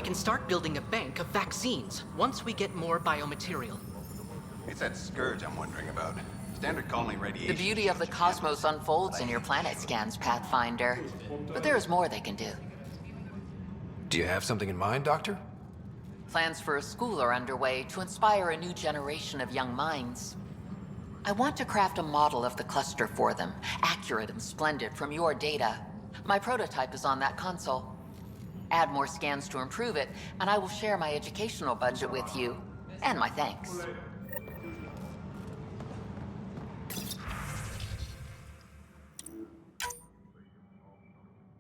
can start building a bank of vaccines once we get more biomaterial. It's that Scourge I'm wondering about. Standard colony radiation. The beauty of the cosmos unfolds in your planet scans, Pathfinder. But there's more they can do. Do you have something in mind, Doctor? Plans for a school are underway to inspire a new generation of young minds. I want to craft a model of the cluster for them, accurate and splendid from your data. My prototype is on that console. Add more scans to improve it, and I will share my educational budget with you, and my thanks.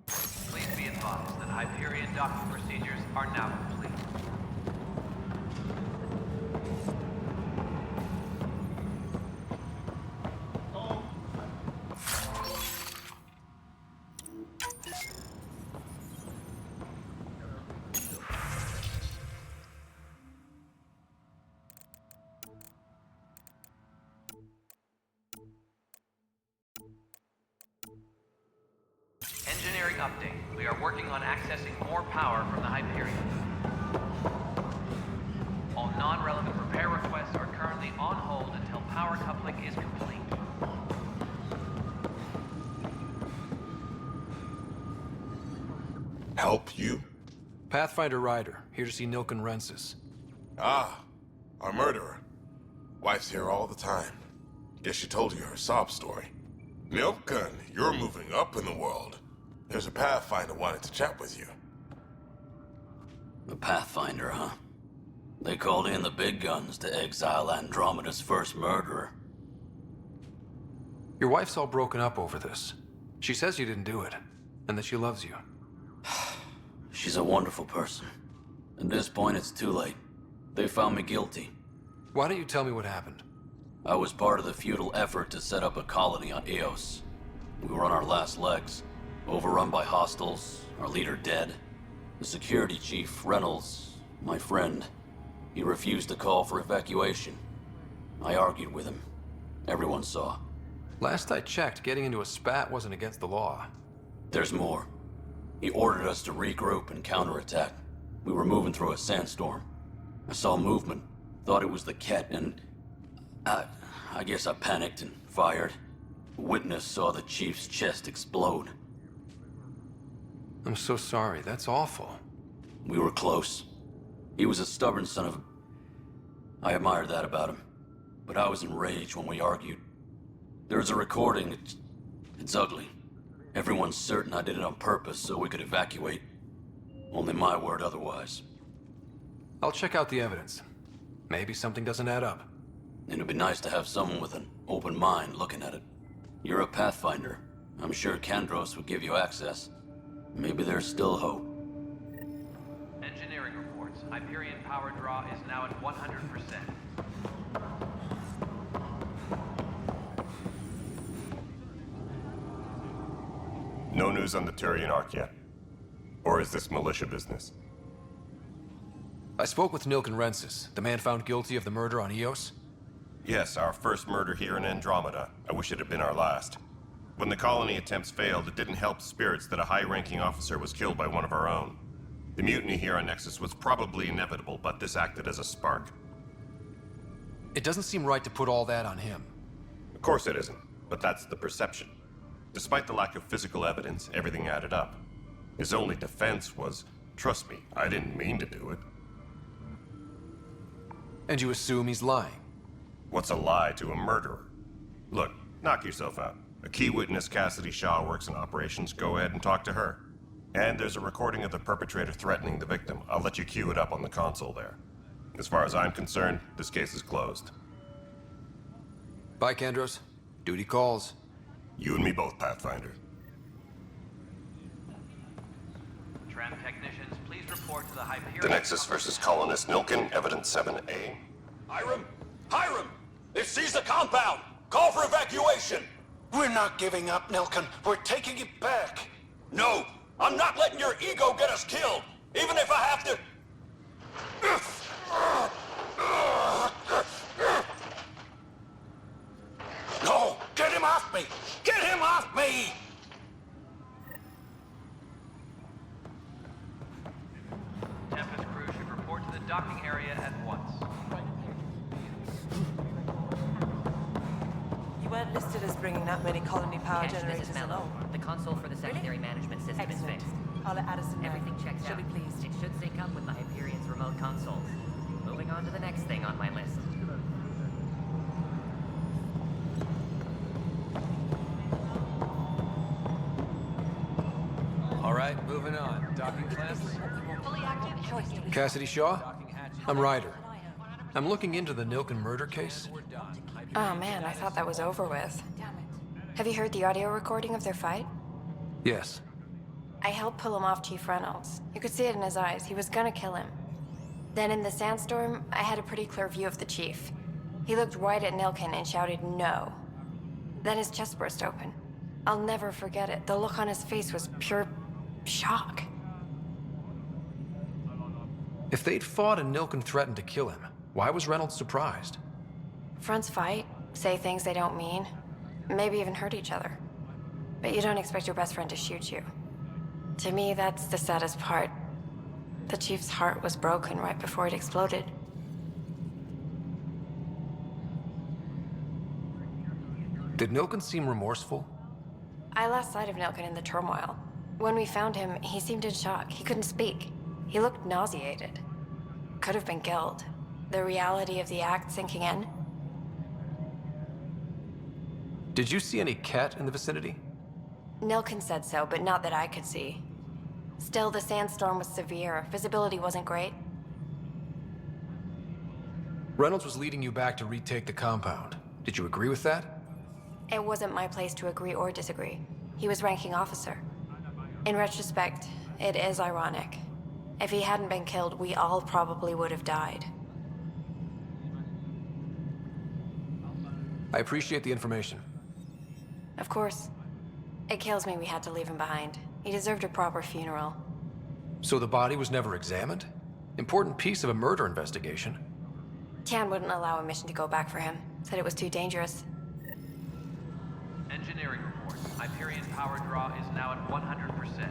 Please be advised that Hyperion docking procedures are now complete. Engineering update. We are working on accessing more power from the Hyperion. All non-relevant repair requests are currently on hold until power coupling is complete. Help you? Pathfinder Ryder, here to see Nilken Rensus. Ah, our murderer. Wife's here all the time. Guess she told you her sob story. Nilken, you're moving up in the world. There's a Pathfinder wanting to chat with you. A Pathfinder, huh? They called in the big guns to exile Andromeda's first murderer. Your wife's all broken up over this. She says you didn't do it, and that she loves you. She's a wonderful person. At this point, it's too late. They found me guilty. Why don't you tell me what happened? I was part of the futile effort to set up a colony on Eos. We were on our last legs, overrun by hostiles, our leader dead. The security chief, Reynolds, my friend, he refused to call for evacuation. I argued with him. Everyone saw. Last I checked, getting into a spat wasn't against the law. There's more. He ordered us to regroup and counterattack. We were moving through a sandstorm. I saw movement, thought it was the Ket, and I guess I panicked and fired. A witness saw the chief's chest explode. I'm so sorry, that's awful. We were close. He was a stubborn son of a... I admired that about him. But I was enraged when we argued. There's a recording. It's ugly. Everyone's certain I did it on purpose so we could evacuate. Only my word otherwise. I'll check out the evidence. Maybe something doesn't add up. It'd be nice to have someone with an open mind looking at it. You're a Pathfinder. I'm sure Kandros would give you access. Maybe there's still hope. Engineering reports. Hyperion power draw is now at 100%. No news on the Turian Ark yet? Or is this militia business? I spoke with Nilken Rensus, the man found guilty of the murder on Eos. Yes, our first murder here in Andromeda. I wish it had been our last. When the colony attempts failed, it didn't help spirits that a high-ranking officer was killed by one of our own. The mutiny here on Nexus was probably inevitable, but this acted as a spark. It doesn't seem right to put all that on him. Of course it isn't, but that's the perception. Despite the lack of physical evidence, everything added up. His only defense was, trust me, I didn't mean to do it. And you assume he's lying? What's a lie to a murderer? Look, knock yourself out. A key witness, Cassidy Shaw, works in operations. Go ahead and talk to her. And there's a recording of the perpetrator threatening the victim. I'll let you cue it up on the console there. As far as I'm concerned, this case is closed. Bye, Kandros. Duty calls. You and me both, Pathfinder. Tram technicians, please report to the Hyperion... The Nexus versus colonist Nilken, evidence 7A. Hiram! Hiram! They've seized the compound! Call for evacuation! We're not giving up, Nilken. We're taking it back. No! I'm not letting your ego get us killed! Even if I have to... No! Get him off me! Get him off me! Tempest that many colony power Catch, this generators is Mello. alone. The console for the secondary management system is Excellent. fixed. I'll let Addison know. Everything checks She'll out. be pleased. It should sync up with the Hyperion's remote consoles. Moving on to the next thing on my list. All right, moving on. Docking clamps. Fully active. Cassidy Shaw? I'm Ryder. I'm looking into the Nilken murder case. Oh man, I thought that was over with. Have you heard the audio recording of their fight? Yes. I helped pull him off Chief Reynolds. You could see it in his eyes. He was gonna kill him. Then in the sandstorm, I had a pretty clear view of the Chief. He looked right at Nilken and shouted no. Then his chest burst open. I'll never forget it. The look on his face was pure shock. If they'd fought and Nilken threatened to kill him, why was Reynolds surprised? Fronts fight, say things they don't mean, maybe even hurt each other. But you don't expect your best friend to shoot you. To me, that's the saddest part. The Chief's heart was broken right before it exploded. Did Nilken seem remorseful? I lost sight of Nilken in the turmoil. When we found him, he seemed in shock. He couldn't speak. He looked nauseated. Could have been guilt. The reality of the act sinking in. Did you see any cat in the vicinity? Nilken said so, but not that I could see. Still, the sandstorm was severe. Visibility wasn't great. Reynolds was leading you back to retake the compound. Did you agree with that? It wasn't my place to agree or disagree. He was ranking officer. In retrospect, it is ironic. If he hadn't been killed, we all probably would have died. I appreciate the information. Of course. It kills me we had to leave him behind. He deserved a proper funeral. So the body was never examined? Important piece of a murder investigation. Tann wouldn't allow a mission to go back for him. Said it was too dangerous. Engineering report. Hyperion power draw is now at 100%.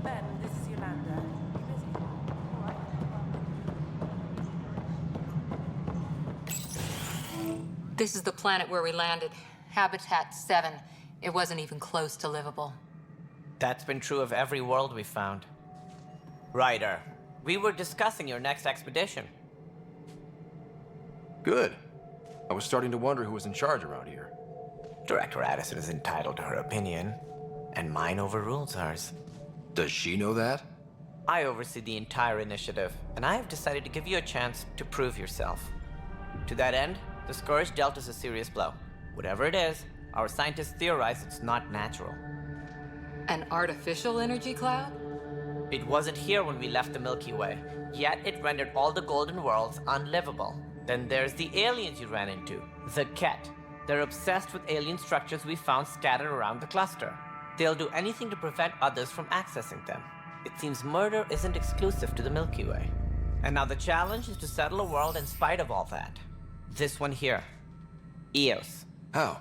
Ben, this is Yolanda. You busy? All right. This is the planet where we landed. Habitat 7. It wasn't even close to livable. That's been true of every world we found. Ryder, we were discussing your next expedition. Good. I was starting to wonder who was in charge around here. Director Addison is entitled to her opinion, and mine overrules hers. Does she know that? I oversee the entire initiative, and I have decided to give you a chance to prove yourself. To that end, the Scourge dealt us a serious blow. Whatever it is, our scientists theorize it's not natural. An artificial energy cloud? It wasn't here when we left the Milky Way, yet it rendered all the golden worlds unlivable. Then there's the aliens you ran into, the Ket. They're obsessed with alien structures we found scattered around the cluster. They'll do anything to prevent others from accessing them. It seems murder isn't exclusive to the Milky Way. And now the challenge is to settle a world in spite of all that. This one here. Eos. How?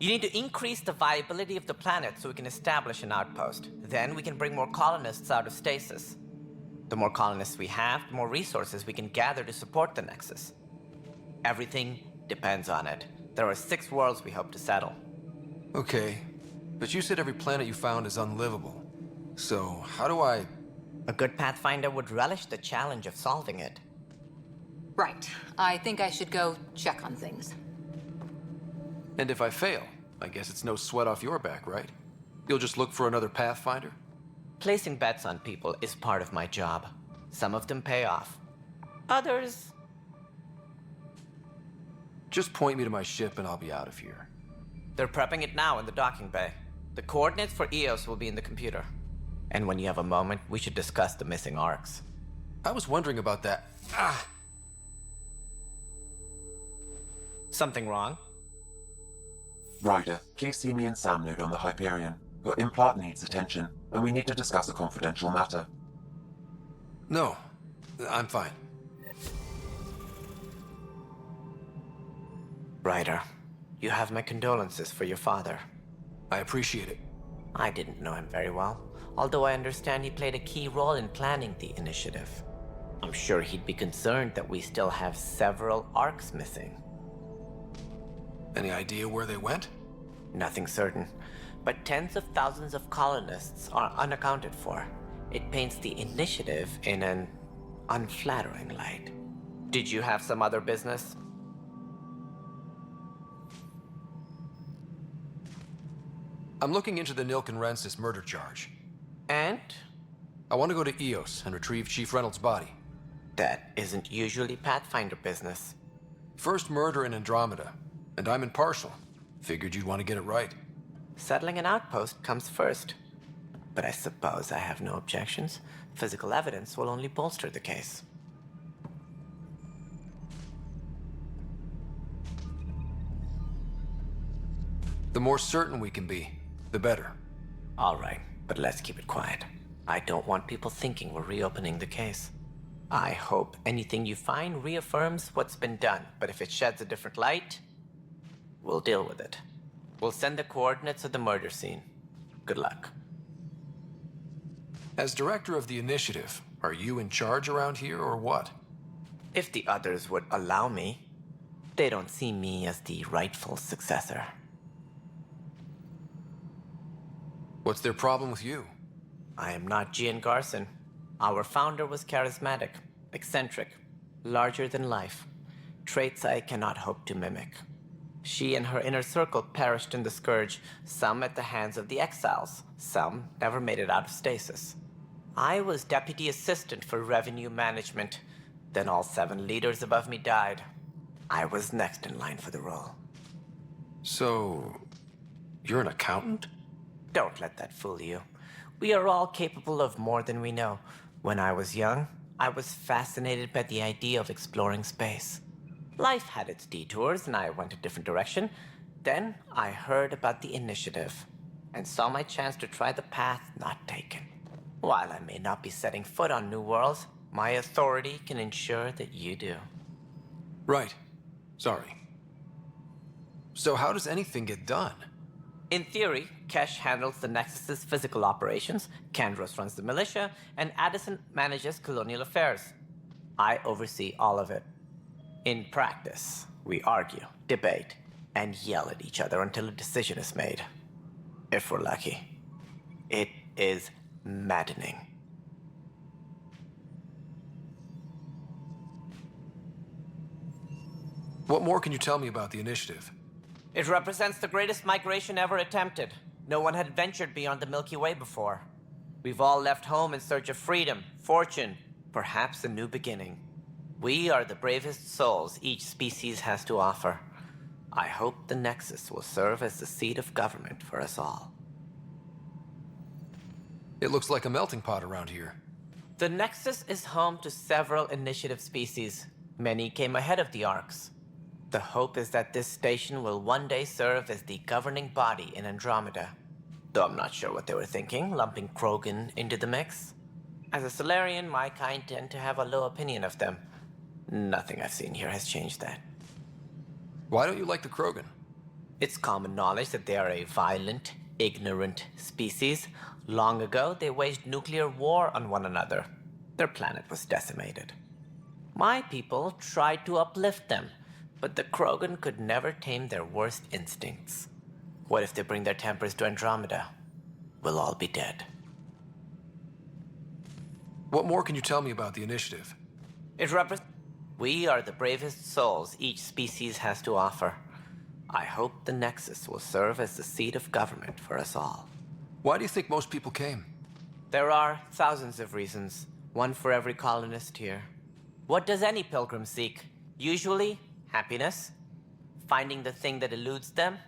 You need to increase the viability of the planet so we can establish an outpost. Then we can bring more colonists out of stasis. The more colonists we have, the more resources we can gather to support the Nexus. Everything depends on it. There are 6 worlds we hope to settle. Okay, but you said every planet you found is unlivable. So, how do I... A good Pathfinder would relish the challenge of solving it. Right. I think I should go check on things. And if I fail, I guess it's no sweat off your back, right? You'll just look for another Pathfinder? Placing bets on people is part of my job. Some of them pay off. Others... Just point me to my ship and I'll be out of here. They're prepping it now in the docking bay. The coordinates for Eos will be in the computer. And when you have a moment, we should discuss the missing arcs. I was wondering about that. Something wrong? Ryder, please see me and Sam Node on the Hyperion. Your implant needs attention, and we need to discuss a confidential matter. No, I'm fine. Ryder, you have my condolences for your father. I appreciate it. I didn't know him very well, although I understand he played a key role in planning the initiative. I'm sure he'd be concerned that we still have several arcs missing. Any idea where they went? Nothing certain, but tens of thousands of colonists are unaccounted for. It paints the initiative in an unflattering light. Did you have some other business? I'm looking into the Nilken Rensus murder charge. And? I want to go to EOS and retrieve Chief Reynolds' body. That isn't usually Pathfinder business. First murder in Andromeda, and I'm impartial. Figured you'd want to get it right. Settling an outpost comes first. But I suppose I have no objections. Physical evidence will only bolster the case. The more certain we can be, the better. All right, but let's keep it quiet. I don't want people thinking we're reopening the case. I hope anything you find reaffirms what's been done, but if it sheds a different light, we'll deal with it. We'll send the coordinates of the murder scene. Good luck. As director of the initiative, are you in charge around here or what? If the others would allow me, they don't see me as the rightful successor. What's their problem with you? I am not Gian Garson. Our founder was charismatic, eccentric, larger than life. Traits I cannot hope to mimic. She and her inner circle perished in the Scourge, some at the hands of the exiles, some never made it out of stasis. I was deputy assistant for revenue management. Then all 7 leaders above me died. I was next in line for the role. So, you're an accountant? Don't let that fool you. We are all capable of more than we know. When I was young, I was fascinated by the idea of exploring space. Life had its detours, and I went a different direction. Then I heard about the initiative, and saw my chance to try the path not taken. While I may not be setting foot on new worlds, my authority can ensure that you do. Right. Sorry. So how does anything get done? In theory, Kesh handles the Nexus's physical operations, Kandros runs the militia, and Addison manages colonial affairs. I oversee all of it. In practice, we argue, debate, and yell at each other until a decision is made. If we're lucky. It is maddening. What more can you tell me about the initiative? It represents the greatest migration ever attempted. No one had ventured beyond the Milky Way before. We've all left home in search of freedom, fortune, perhaps a new beginning. We are the bravest souls each species has to offer. I hope the Nexus will serve as the seat of government for us all. It looks like a melting pot around here. The Nexus is home to several initiative species. Many came ahead of the Arcs. The hope is that this station will one day serve as the governing body in Andromeda. Though I'm not sure what they were thinking, lumping Krogan into the mix. As a Solarian, my kind tend to have a low opinion of them. Nothing I've seen here has changed that. Why don't you like the Krogan? It's common knowledge that they are a violent, ignorant species. Long ago, they waged nuclear war on one another. Their planet was decimated. My people tried to uplift them, but the Krogan could never tame their worst instincts. What if they bring their tempers to Andromeda? We'll all be dead. What more can you tell me about the initiative? We are the bravest souls each species has to offer. I hope the Nexus will serve as the seat of government for us all. Why do you think most people came? There are thousands of reasons, one for every colonist here. What does any pilgrim seek? Usually, happiness, finding the thing that eludes them,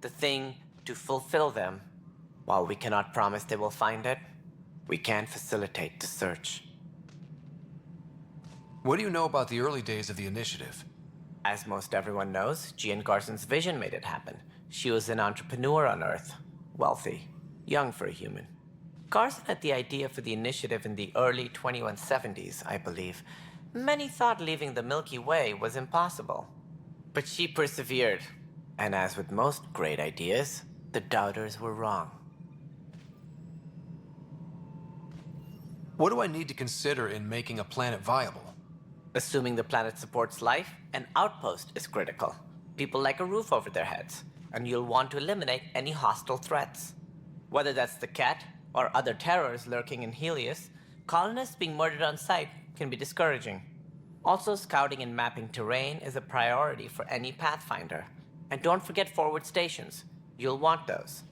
the thing to fulfill them. While we cannot promise they will find it, we can facilitate the search. What do you know about the early days of the initiative? As most everyone knows, Gian Garson's vision made it happen. She was an entrepreneur on Earth, wealthy, young for a human. Garson had the idea for the initiative in the early 2170s, I believe. Many thought leaving the Milky Way was impossible. But she persevered. And as with most great ideas, the doubters were wrong. What do I need to consider in making a planet viable? Assuming the planet supports life, an outpost is critical. People like a roof over their heads, and you'll want to eliminate any hostile threats. Whether that's the cat or other terrors lurking in Helios, colonists being murdered on sight can be discouraging. Also, scouting and mapping terrain is a priority for any Pathfinder. And don't forget forward stations. You'll want those.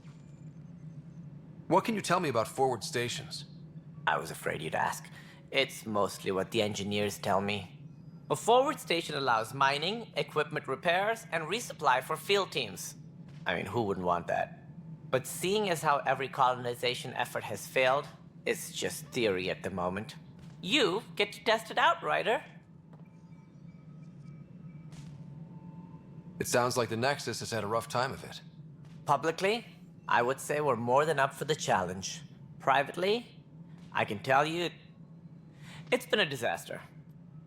What can you tell me about forward stations? I was afraid you'd ask. It's mostly what the engineers tell me. A forward station allows mining, equipment repairs, and resupply for field teams. I mean, who wouldn't want that? But seeing as how every colonization effort has failed, it's just theory at the moment. You get to test it out, Ryder. It sounds like the Nexus has had a rough time of it. Publicly, I would say we're more than up for the challenge. Privately, I can tell you, it's been a disaster.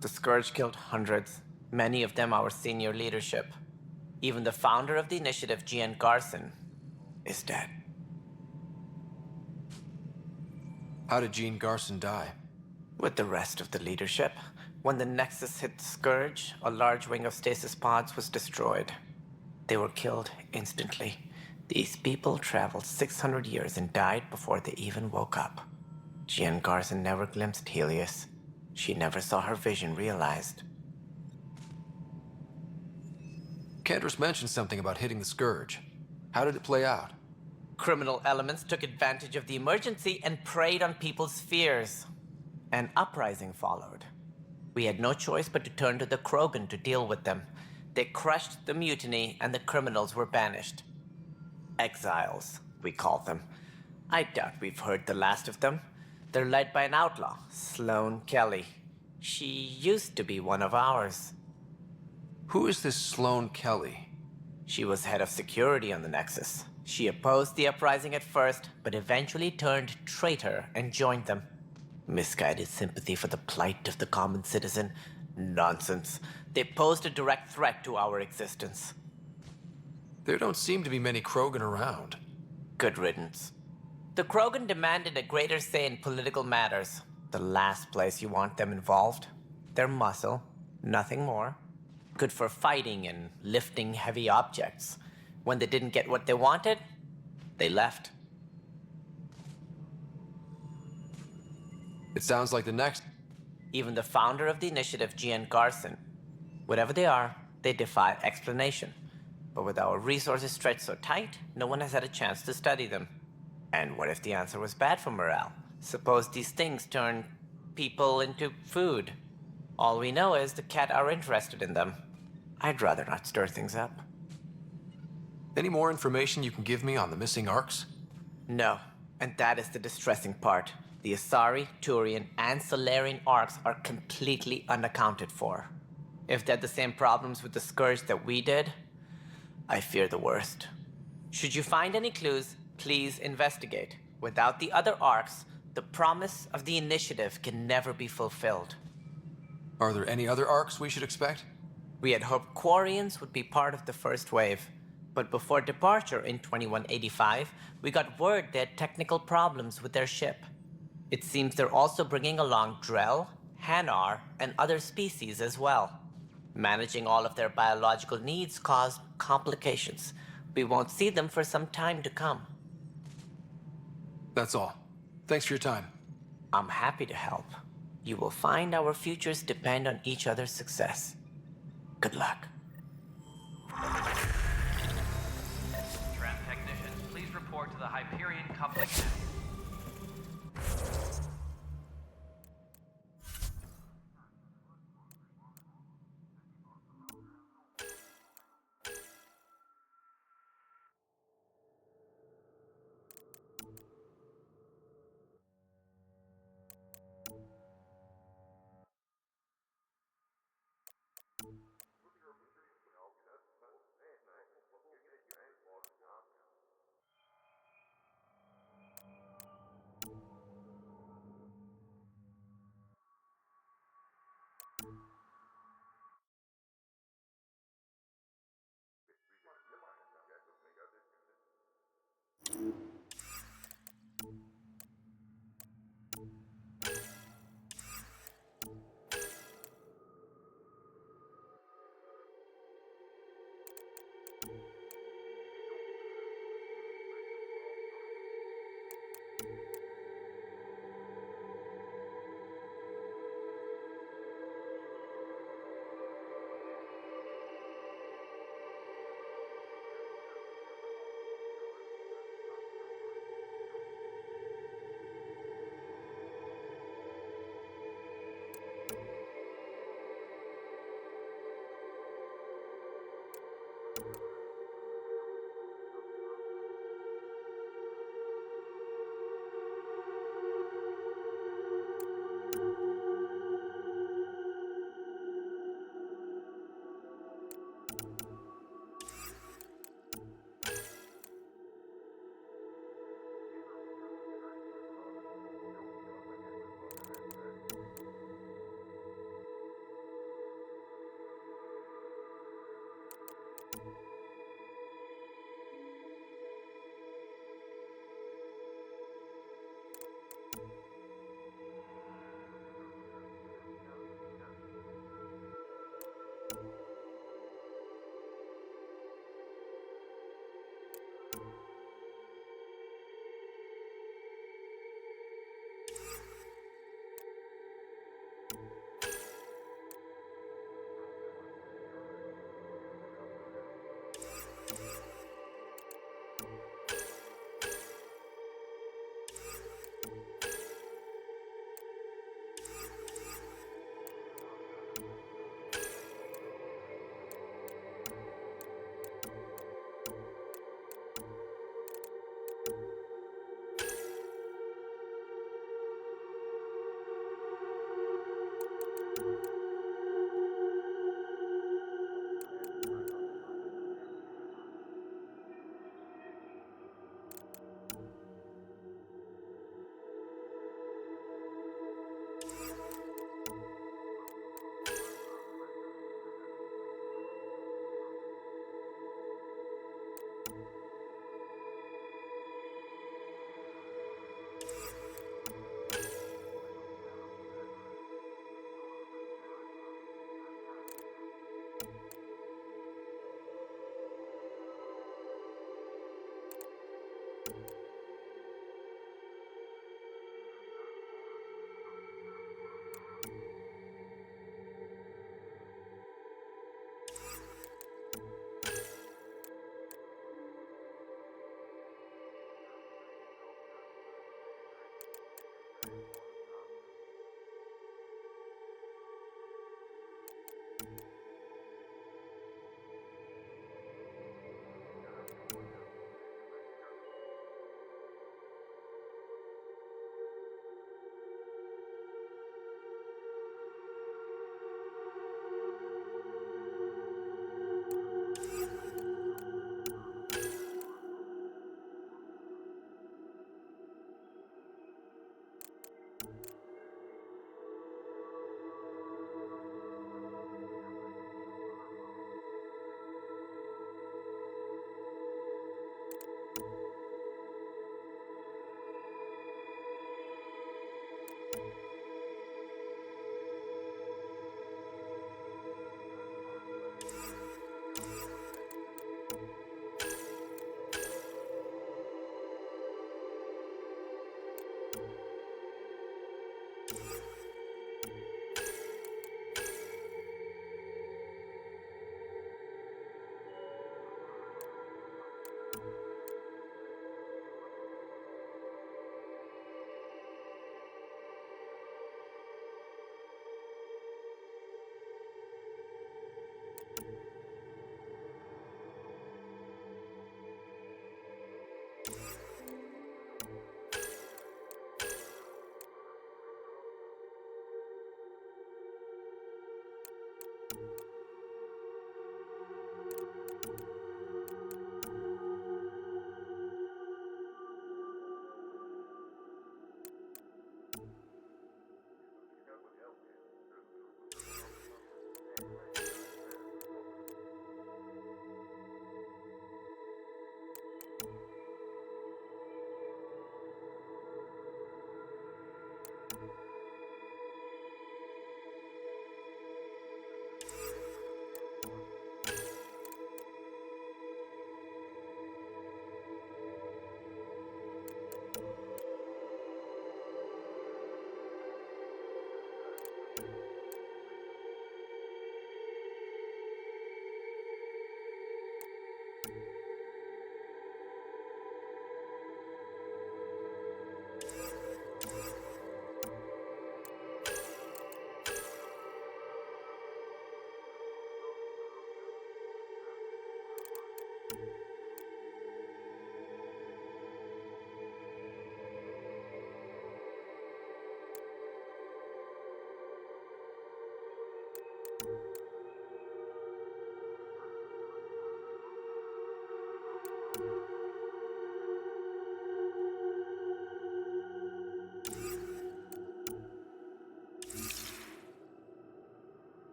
The Scourge killed hundreds, many of them our senior leadership. Even the founder of the initiative, Gian Garson, is dead. How did Jean Garson die? With the rest of the leadership. When the Nexus hit Scourge, a large wing of stasis pods was destroyed. They were killed instantly. These people traveled 600 years and died before they even woke up. Jean Garson never glimpsed Helios. She never saw her vision realized. Cantor's mentioned something about hitting the Scourge. How did it play out? Criminal elements took advantage of the emergency and preyed on people's fears. An uprising followed. We had no choice but to turn to the Krogan to deal with them. They crushed the mutiny and the criminals were banished. Exiles, we call them. I doubt we've heard the last of them. They're led by an outlaw, Sloane Kelly. She used to be one of ours. Who is this Sloane Kelly? She was head of security on the Nexus. She opposed the uprising at first, but eventually turned traitor and joined them. Misguided sympathy for the plight of the common citizen? Nonsense. They posed a direct threat to our existence. There don't seem to be many Krogan around. Good riddance. The Krogan demanded a greater say in political matters. The last place you want them involved. They're muscle, nothing more. Good for fighting and lifting heavy objects. When they didn't get what they wanted, they left. It sounds like the next... Even the founder of the initiative, Gian Garson. Whatever they are, they defy explanation. But with our resources stretched so tight, no one has had a chance to study them. And what if the answer was bad for morale? Suppose these things turn people into food. All we know is the cat are interested in them. I'd rather not stir things up. Any more information you can give me on the missing arcs? No, and that is the distressing part. The Asari, Turian, and Solarian arcs are completely unaccounted for. If they had the same problems with the Scourge that we did, I fear the worst. Should you find any clues, please investigate. Without the other arcs, the promise of the initiative can never be fulfilled. Are there any other arcs we should expect? We had hoped Quarians would be part of the first wave. But before departure in 2185, we got word they had technical problems with their ship. It seems they're also bringing along Drell, Hanar, and other species as well. Managing all of their biological needs caused complications. We won't see them for some time to come. That's all. Thanks for your time. I'm happy to help. You will find our futures depend on each other's success. Good luck. Tram technicians, please report to the Hyperion coupling.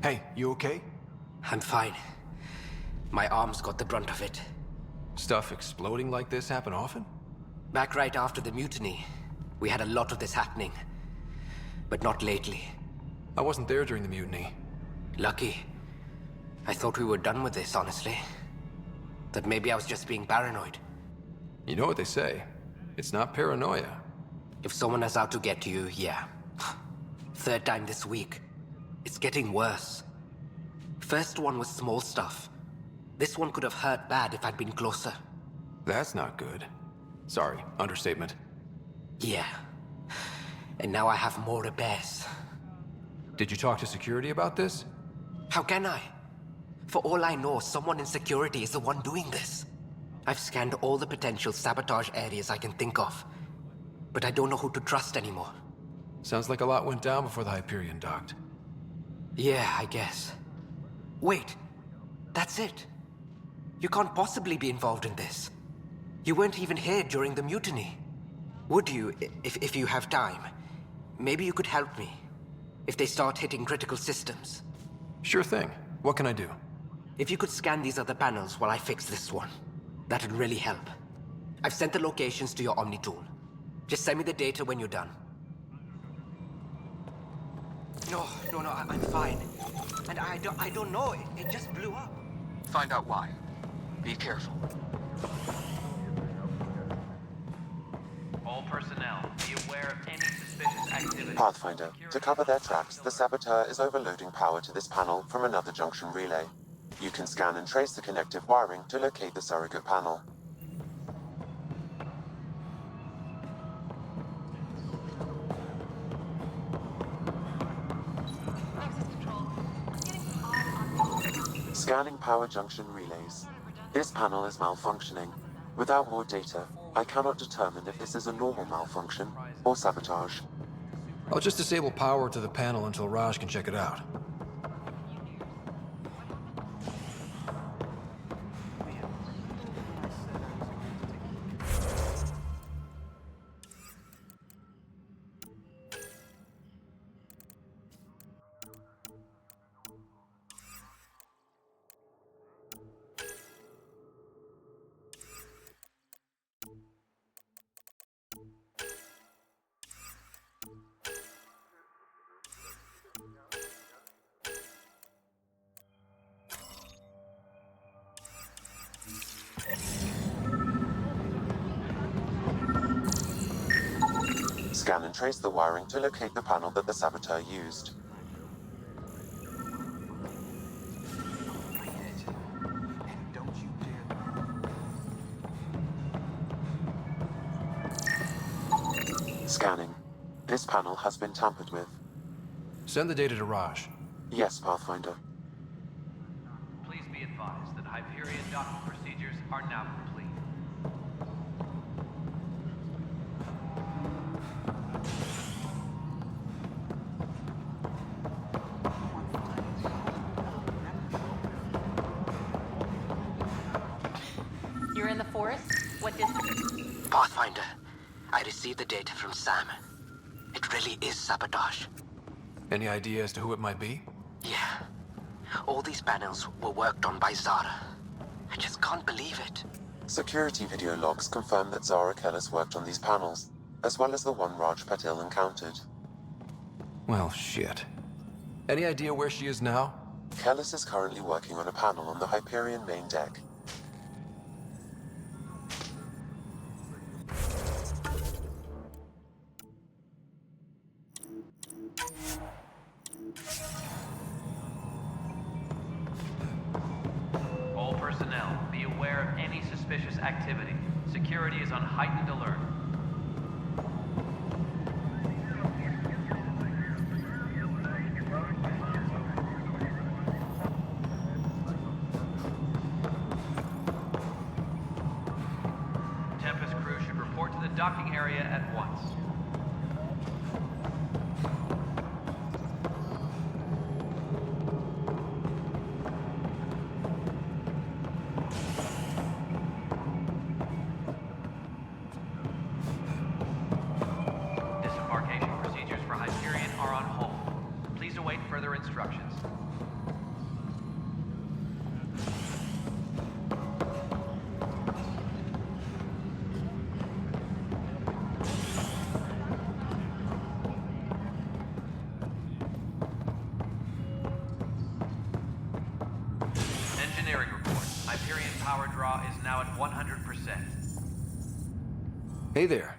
Hey, you okay? I'm fine. My arms got the brunt of it. Stuff exploding like this happen often? Back right after the mutiny, we had a lot of this happening. But not lately. I wasn't there during the mutiny. Lucky. I thought we were done with this, honestly. That maybe I was just being paranoid. You know what they say. It's not paranoia. If someone is out to get you, yeah. Third time this week. It's getting worse. First one was small stuff. This one could have hurt bad if I'd been closer. That's not good. Sorry, understatement. Yeah. And now I have more repairs. Did you talk to security about this? How can I? For all I know, someone in security is the one doing this. I've scanned all the potential sabotage areas I can think of. But I don't know who to trust anymore. Sounds like a lot went down before the Hyperion docked. Yeah, I guess. Wait. That's it. You can't possibly be involved in this. You weren't even here during the mutiny. Would you, if you have time? Maybe you could help me. If they start hitting critical systems. Sure thing. What can I do? If you could scan these other panels while I fix this one, that'd really help. I've sent the locations to your Omni tool. Just send me the data when you're done. No, I'm fine. And I don't know, it just blew up. Find out why. Be careful. All personnel, be aware of any suspicious activity. Pathfinder, to cover their tracks, the Saboteur is overloading power to this panel from another junction relay. You can scan and trace the connective wiring to locate the surrogate panel. Scanning power junction relays. This panel is malfunctioning. Without more data, I cannot determine if this is a normal malfunction or sabotage. I'll just disable power to the panel until Raj can check it out. Scan and trace the wiring to locate the panel that the Saboteur used. Scanning. This panel has been tampered with. Send the data to Raj. Yes, Pathfinder. Please be advised that Hyperion docking procedures are now complete. You're in the forest? What distance? Pathfinder, I received the data from Sam. It really is sabotage. Any idea as to who it might be? Yeah. All these panels were worked on by Zara. I just can't believe it. Security video logs confirm that Zara Kellis worked on these panels, as well as the one Raj Patil encountered. Well, shit. Any idea where she is now? Kellis is currently working on a panel on the Hyperion main deck. All personnel, be aware of any suspicious activity. Security is on heightened alert. Tempest crew should report to the docking area at once. Disembarkation procedures for Hyperion are on hold. Please await further instructions. Engineering report. Hyperion power draw is now at 100%. Hey there.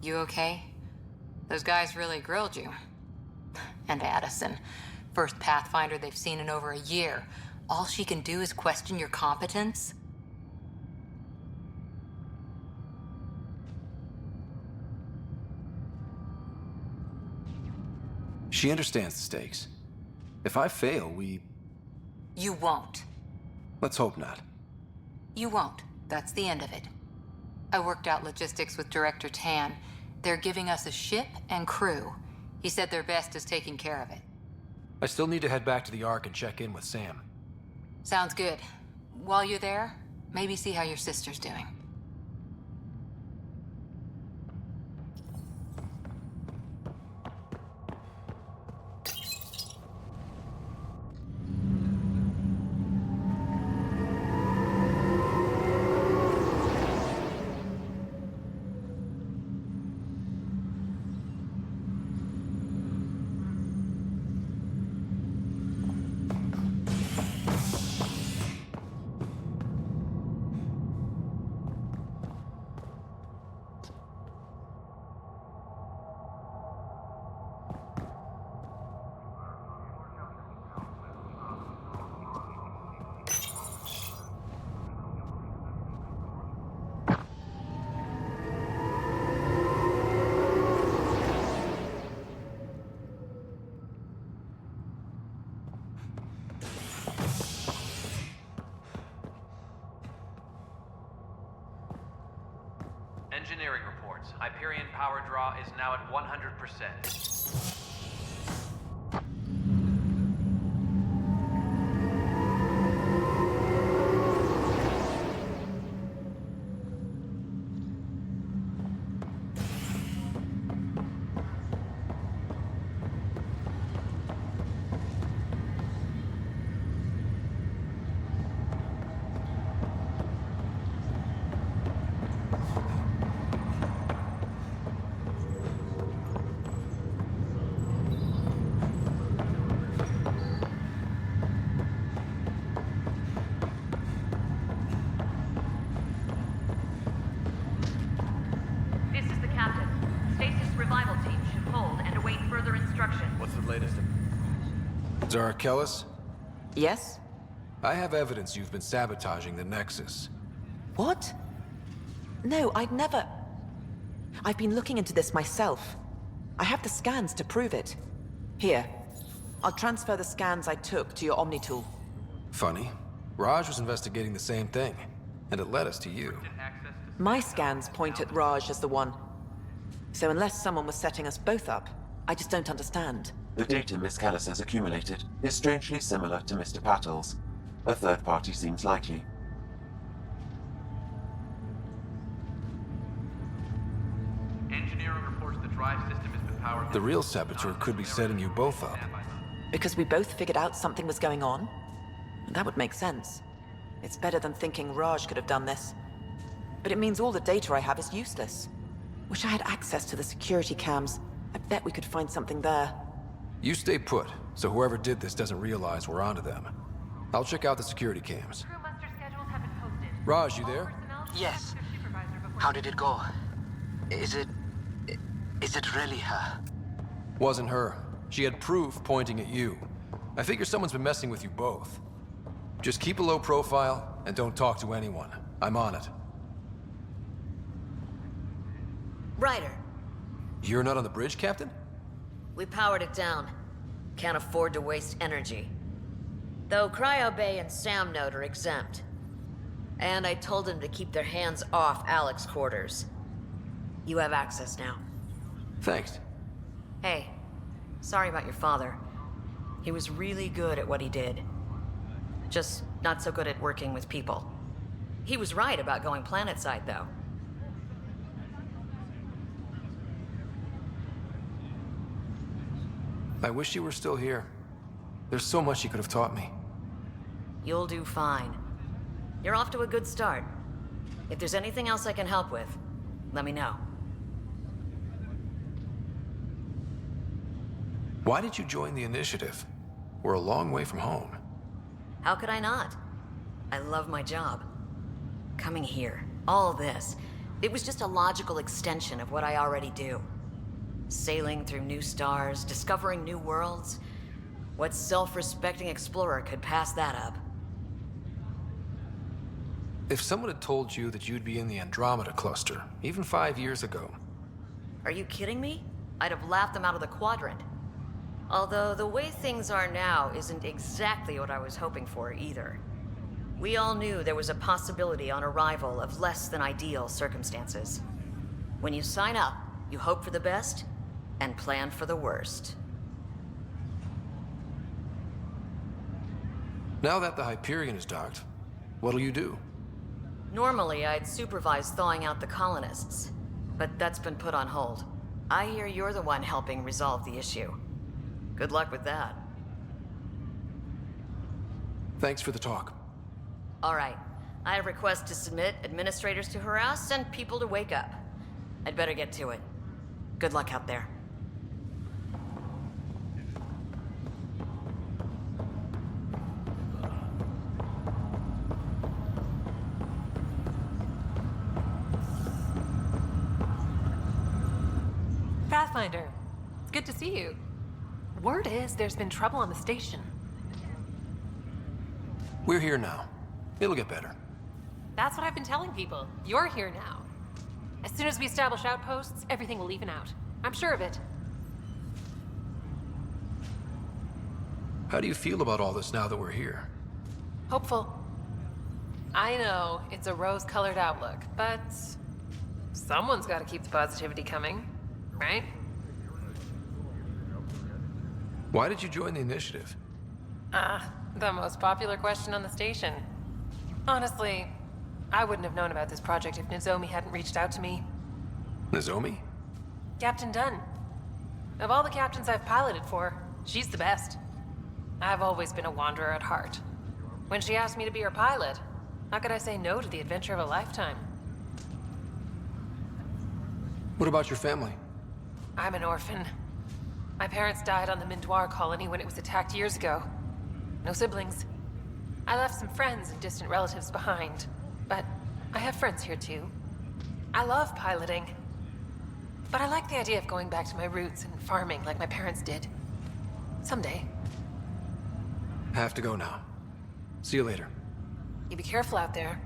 You okay? Those guys really grilled you. And Addison. First Pathfinder they've seen in over a year. All she can do is question your competence? She understands the stakes. If I fail, You won't. Let's hope not. You won't. That's the end of it. I worked out logistics with Director Tann. They're giving us a ship and crew. He said their best is taking care of it. I still need to head back to the Ark and check in with Sam. Sounds good. While you're there, maybe see how your sister's doing. Engineering reports. Hyperion power draw is now at 100%. Sara Ryder? Yes? I have evidence you've been sabotaging the Nexus. What? No, I'd never... I've been looking into this myself. I have the scans to prove it. Here. I'll transfer the scans I took to your Omni tool. Funny. Raj was investigating the same thing, and it led us to you. My scans point at Raj as the one. So unless someone was setting us both up, I just don't understand. The data Miss Callis has accumulated is strangely similar to Mr. Patil's. A third party seems likely. Engineering reports the drive system has been powered. The real saboteur could be setting you both up. Because we both figured out something was going on? That would make sense. It's better than thinking Raj could have done this. But it means all the data I have is useless. Wish I had access to the security cams. I bet we could find something there. You stay put, so whoever did this doesn't realize we're onto them. I'll check out the security cams. Raj, you there? Yes. How did it go? Is it really her? Wasn't her. She had proof pointing at you. I figure someone's been messing with you both. Just keep a low profile and don't talk to anyone. I'm on it. Ryder. You're not on the bridge, Captain? We powered it down. Can't afford to waste energy. Though Cryo Bay and Sam Node are exempt. And I told them to keep their hands off Alec's quarters. You have access now. Thanks. Hey, sorry about your father. He was really good at what he did. Just not so good at working with people. He was right about going planetside, though. I wish you were still here. There's so much you could have taught me. You'll do fine. You're off to a good start. If there's anything else I can help with, let me know. Why did you join the Initiative? We're a long way from home. How could I not? I love my job. Coming here, all this, it was just a logical extension of what I already do. Sailing through new stars, discovering new worlds. What self-respecting explorer could pass that up? If someone had told you that you'd be in the Andromeda cluster, even 5 years ago... Are you kidding me? I'd have laughed them out of the quadrant. Although the way things are now isn't exactly what I was hoping for either. We all knew there was a possibility on arrival of less than ideal circumstances. When you sign up, you hope for the best and plan for the worst. Now that the Hyperion is docked, what'll you do? Normally, I'd supervise thawing out the colonists, but that's been put on hold. I hear you're the one helping resolve the issue. Good luck with that. Thanks for the talk. All right. I have requests to submit, administrators to harass, and people to wake up. I'd better get to it. Good luck out there. Pathfinder, it's good to see you. Word is there's been trouble on the station. We're here now. It'll get better. That's what I've been telling people. You're here now. As soon as we establish outposts, everything will even out. I'm sure of it. How do you feel about all this now that we're here? Hopeful. I know it's a rose-colored outlook, but someone's got to keep the positivity coming, right? Why did you join the initiative? The most popular question on the station. Honestly, I wouldn't have known about this project if Nozomi hadn't reached out to me. Nozomi? Captain Dunn. Of all the captains I've piloted for, she's the best. I've always been a wanderer at heart. When she asked me to be her pilot, how could I say no to the adventure of a lifetime? What about your family? I'm an orphan. My parents died on the Mindoir colony when it was attacked years ago. No siblings. I left some friends and distant relatives behind, but I have friends here too. I love piloting, but I like the idea of going back to my roots and farming like my parents did. Someday. I have to go now. See you later. You be careful out there.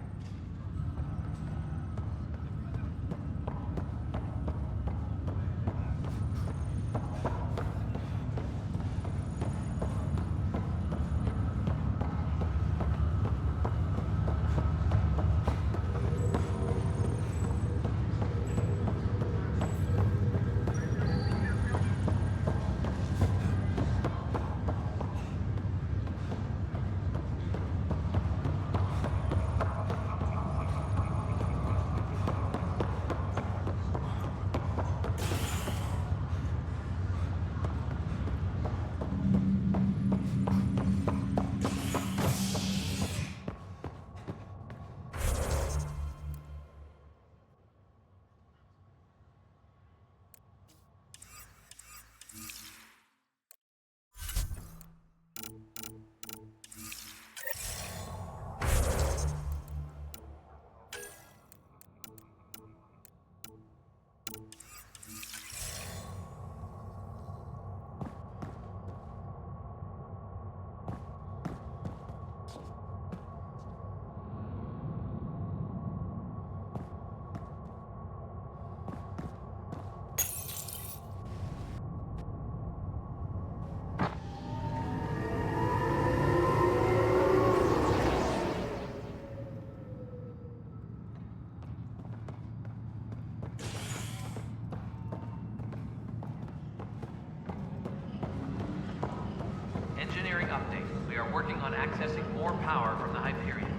Engineering update. We are working on accessing more power from the Hyperion.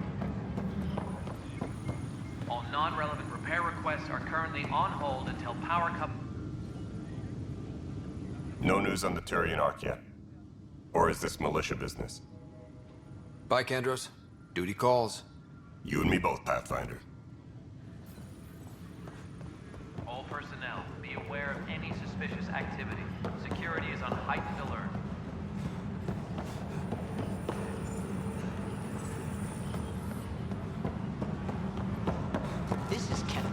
All non-relevant repair requests are currently on hold until power No news on the Turian Ark yet? Or is this militia business? Bye, Kandros. Duty calls. You and me both, Pathfinder. All personnel, be aware of any suspicious activity. Security is on heightened alert.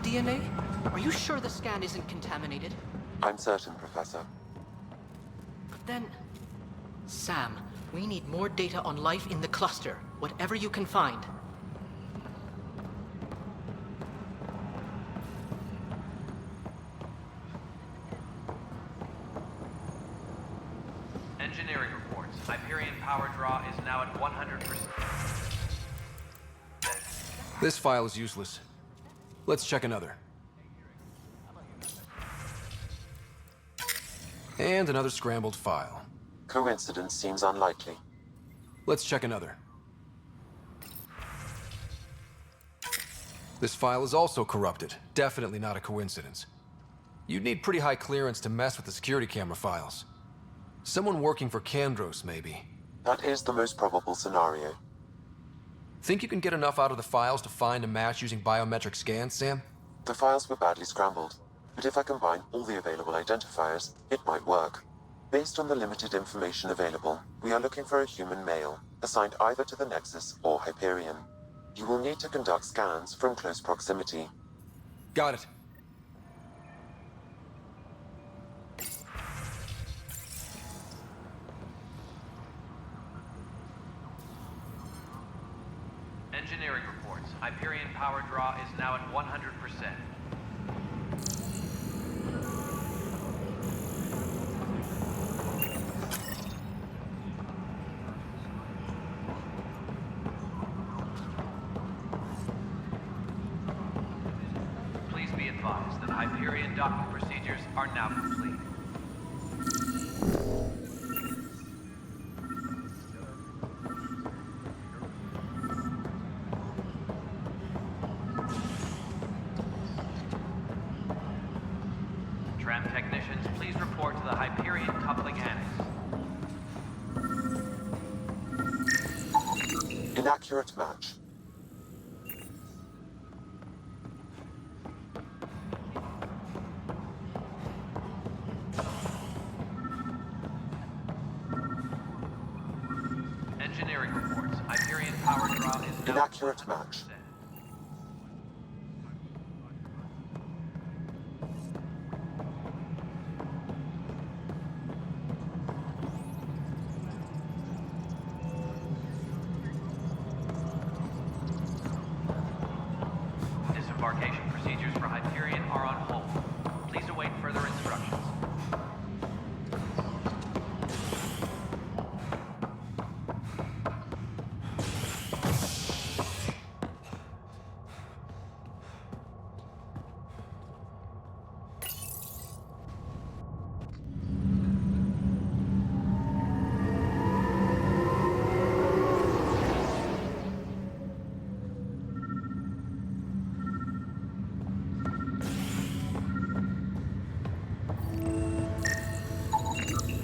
DNA? Are you sure the scan isn't contaminated? I'm certain, Professor. But then... Sam, we need more data on life in the cluster, whatever you can find. Engineering reports. Hyperion power draw is now at 100%. This file is useless. Let's check another. And another scrambled file. Coincidence seems unlikely. Let's check another. This file is also corrupted. Definitely not a coincidence. You'd need pretty high clearance to mess with the security camera files. Someone working for Kandros, maybe. That is the most probable scenario. Think you can get enough out of the files to find a match using biometric scans, Sam? The files were badly scrambled, but if I combine all the available identifiers, it might work. Based on the limited information available, we are looking for a human male, assigned either to the Nexus or Hyperion. You will need to conduct scans from close proximity. Got it. Engineering reports. Hyperion power draw is now at 100%. Please be advised that Hyperion docking procedures are now complete. Tram technicians, please report to the Hyperion coupling annex. Inaccurate match. Engineering reports. Hyperion power draw is now Inaccurate match. Disembarkation procedures for Hyperion are on hold. Please await further instructions.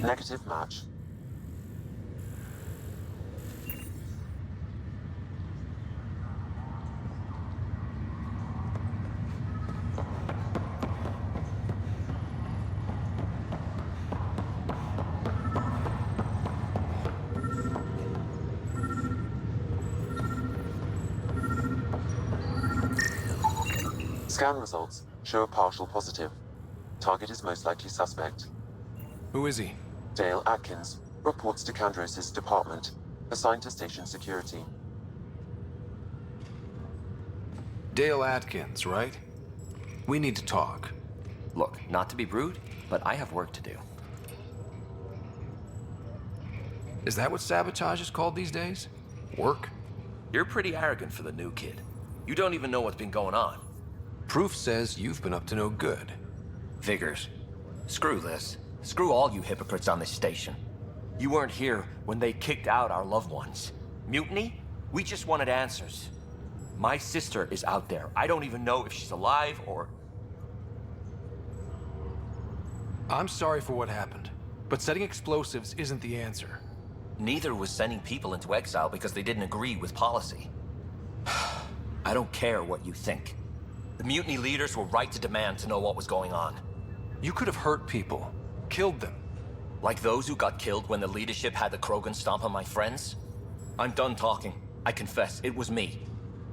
Negative match. Scan results show a partial positive. Target is most likely suspect. Who is he? Dale Atkins reports to Kandros' department, assigned to station security. Dale Atkins, right? We need to talk. Look, not to be rude, but I have work to do. Is that what Sabotage is called these days? Work? You're pretty arrogant for the new kid. You don't even know what's been going on. Proof says you've been up to no good. Figures. Screw this. Screw all you hypocrites on this station. You weren't here when they kicked out our loved ones. Mutiny? We just wanted answers. My sister is out there. I don't even know if she's alive or... I'm sorry for what happened, but setting explosives isn't the answer. Neither was sending people into exile because they didn't agree with policy. I don't care what you think. The mutiny leaders were right to demand to know what was going on. You could have hurt people. Killed them. Like those who got killed when the leadership had the Krogan stomp on my friends? I'm done talking. I confess, it was me.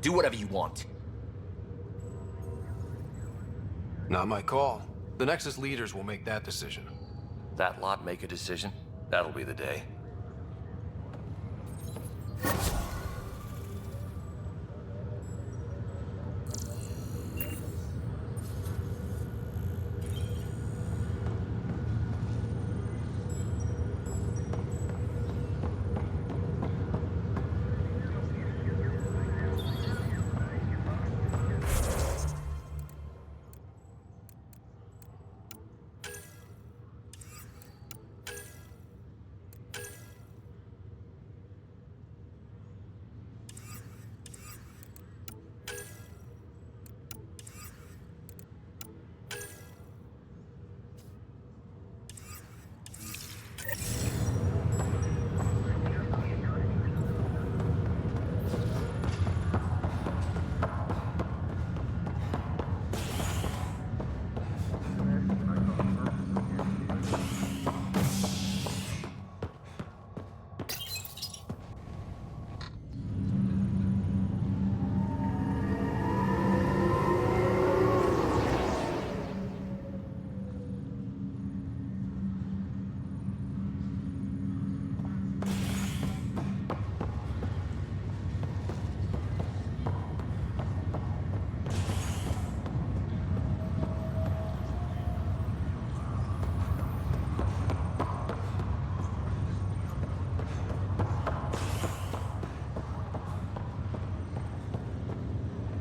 Do whatever you want. Not my call. The Nexus leaders will make that decision. That lot make a decision? That'll be the day.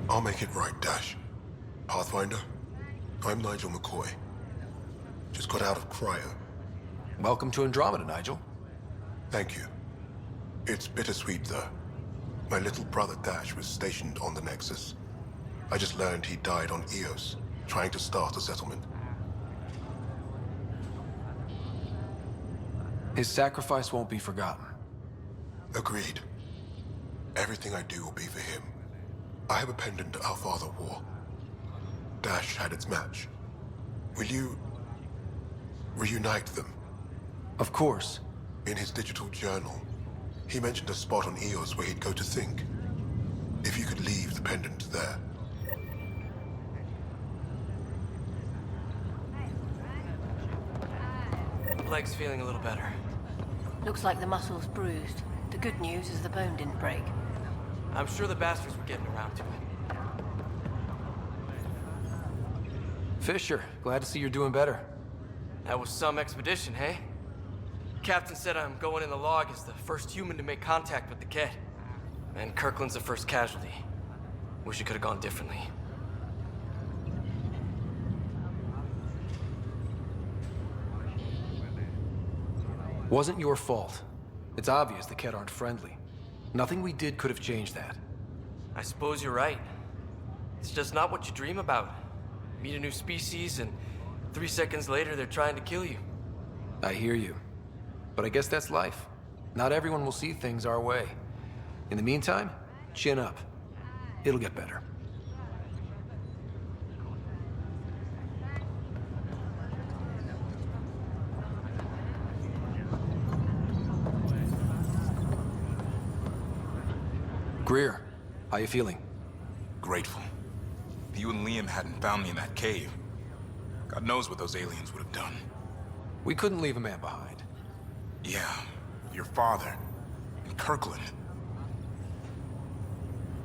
I'll make it right, Dash. Pathfinder, I'm Nigel McCoy. Just got out of cryo. Welcome to Andromeda, Nigel. Thank you. It's bittersweet, though. My little brother Dash was stationed on the Nexus. I just learned he died on Eos, trying to start a settlement. His sacrifice won't be forgotten. Agreed. Everything I do will be for him. I have a pendant our father wore. Dash had its match. Will you reunite them? Of course. In his digital journal, he mentioned a spot on Eos where he'd go to think. If you could leave the pendant there. Leg's feeling a little better. Looks like the muscle's bruised. The good news is the bone didn't break. I'm sure the bastards were getting around to it. Fisher, glad to see you're doing better. That was some expedition, hey? Captain said I'm going in the log as the first human to make contact with the Ket. And Kirkland's the first casualty. Wish it could have gone differently. Wasn't your fault. It's obvious the Ket aren't friendly. Nothing we did could have changed that. I suppose you're right. It's just not what you dream about. Meet a new species and 3 seconds later they're trying to kill you. I hear you. But I guess that's life. Not everyone will see things our way. In the meantime, chin up. It'll get better. Greer, how you feeling? Grateful. If you and Liam hadn't found me in that cave, God knows what those aliens would have done. We couldn't leave a man behind. Yeah, your father, and Kirkland.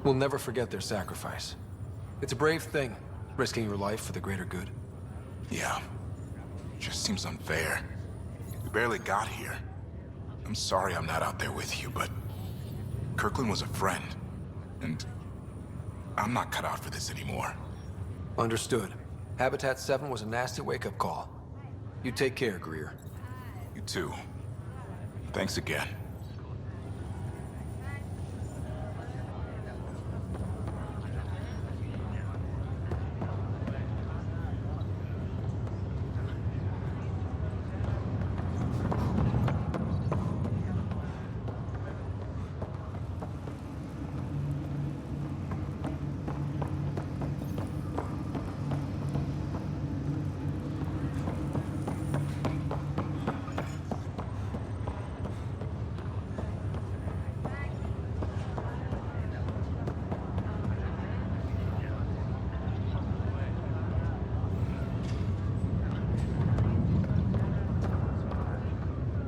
We'll never forget their sacrifice. It's a brave thing, risking your life for the greater good. Yeah, just seems unfair. We barely got here. I'm sorry I'm not out there with you, but Kirkland was a friend, and I'm not cut out for this anymore. Understood. Habitat 7 was a nasty wake-up call. You take care, Greer. You too. Thanks again.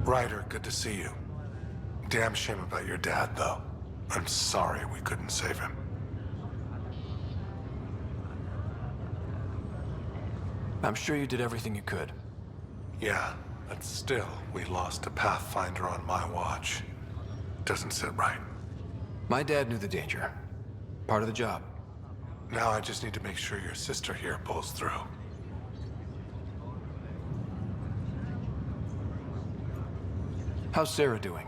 Ryder, good to see you. Damn shame about your dad, though. I'm sorry we couldn't save him. I'm sure you did everything you could. Yeah, but still, we lost a Pathfinder on my watch. Doesn't sit right. My dad knew the danger. Part of the job. Now I just need to make sure your sister here pulls through. How's Sara doing?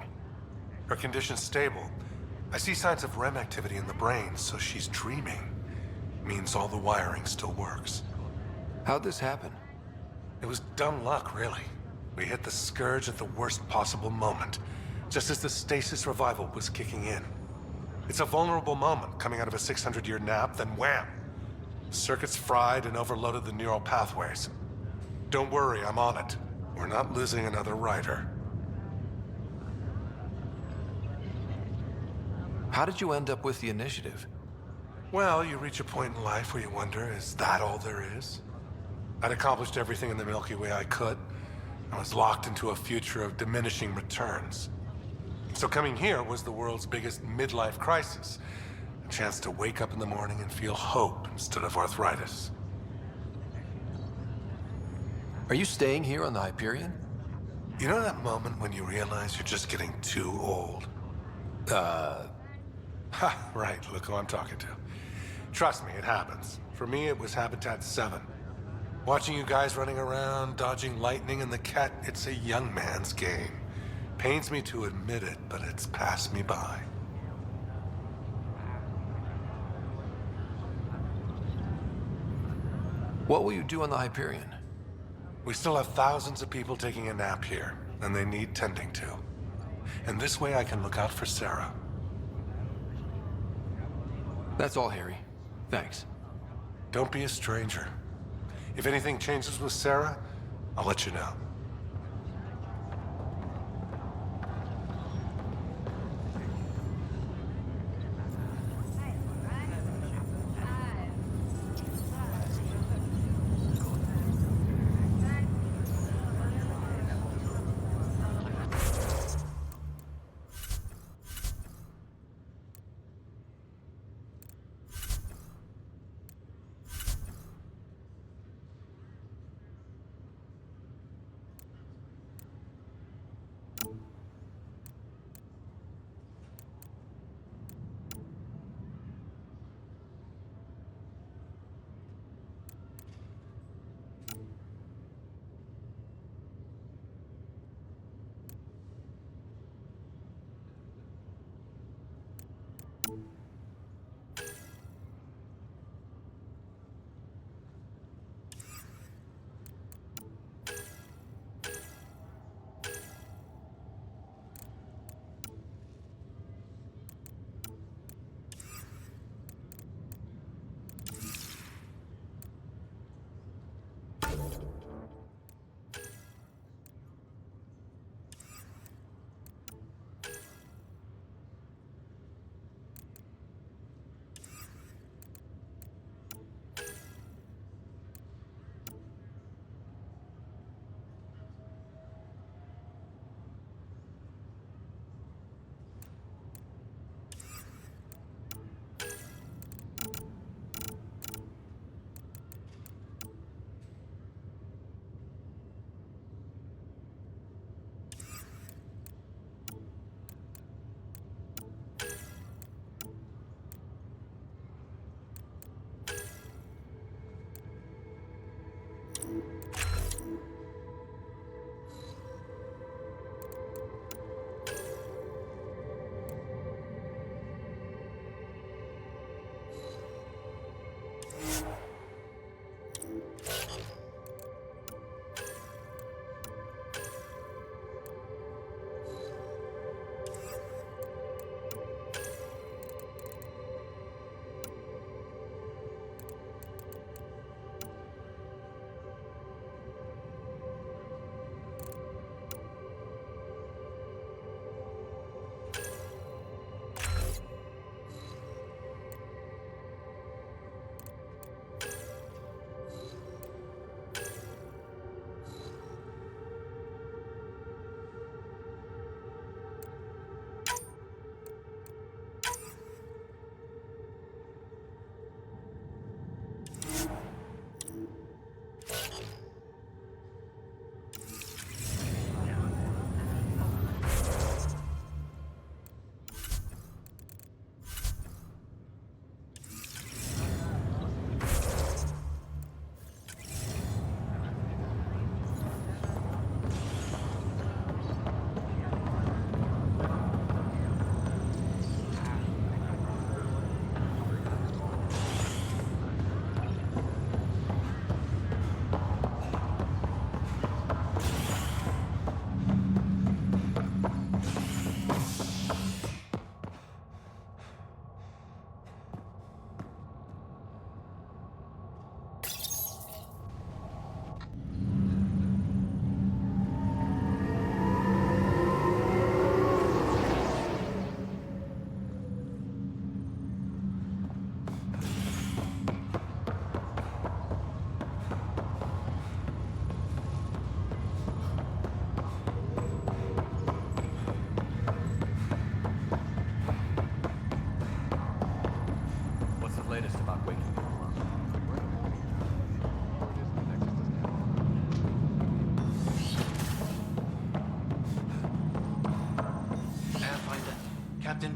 Her condition's stable. I see signs of REM activity in the brain, so she's dreaming. Means all the wiring still works. How'd this happen? It was dumb luck, really. We hit the Scourge at the worst possible moment, just as the stasis revival was kicking in. It's a vulnerable moment coming out of a 600-year nap, then wham! Circuits fried and overloaded the neural pathways. Don't worry, I'm on it. We're not losing another Ryder. How did you end up with the initiative? Well, you reach a point in life where you wonder, is that all there is? I'd accomplished everything in the Milky Way I could. I was locked into a future of diminishing returns. So coming here was the world's biggest midlife crisis. A chance to wake up in the morning and feel hope instead of arthritis. Are you staying here on the Hyperion? You know that moment when you realize you're just getting too old? Ha, right, look who I'm talking to. Trust me, it happens. For me, it was Habitat 7. Watching you guys running around, dodging lightning and the cat, it's a young man's game. Pains me to admit it, but it's passed me by. What will you do on the Hyperion? We still have thousands of people taking a nap here, and they need tending to. And this way I can look out for Sara. That's all, Harry. Thanks. Don't be a stranger. If anything changes with Sara, I'll let you know.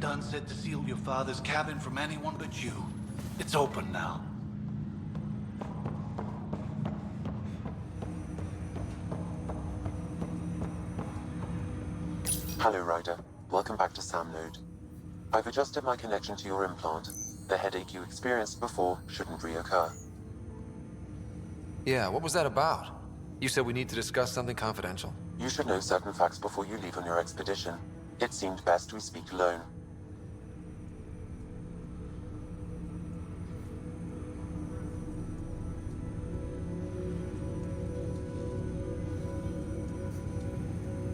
Dunn said to seal your father's cabin from anyone but you. It's open now. Hello, Ryder. Welcome back to Sam Node. I've adjusted my connection to your implant. The headache you experienced before shouldn't reoccur. Yeah, what was that about? You said we need to discuss something confidential. You should know certain facts before you leave on your expedition. It seemed best we speak alone.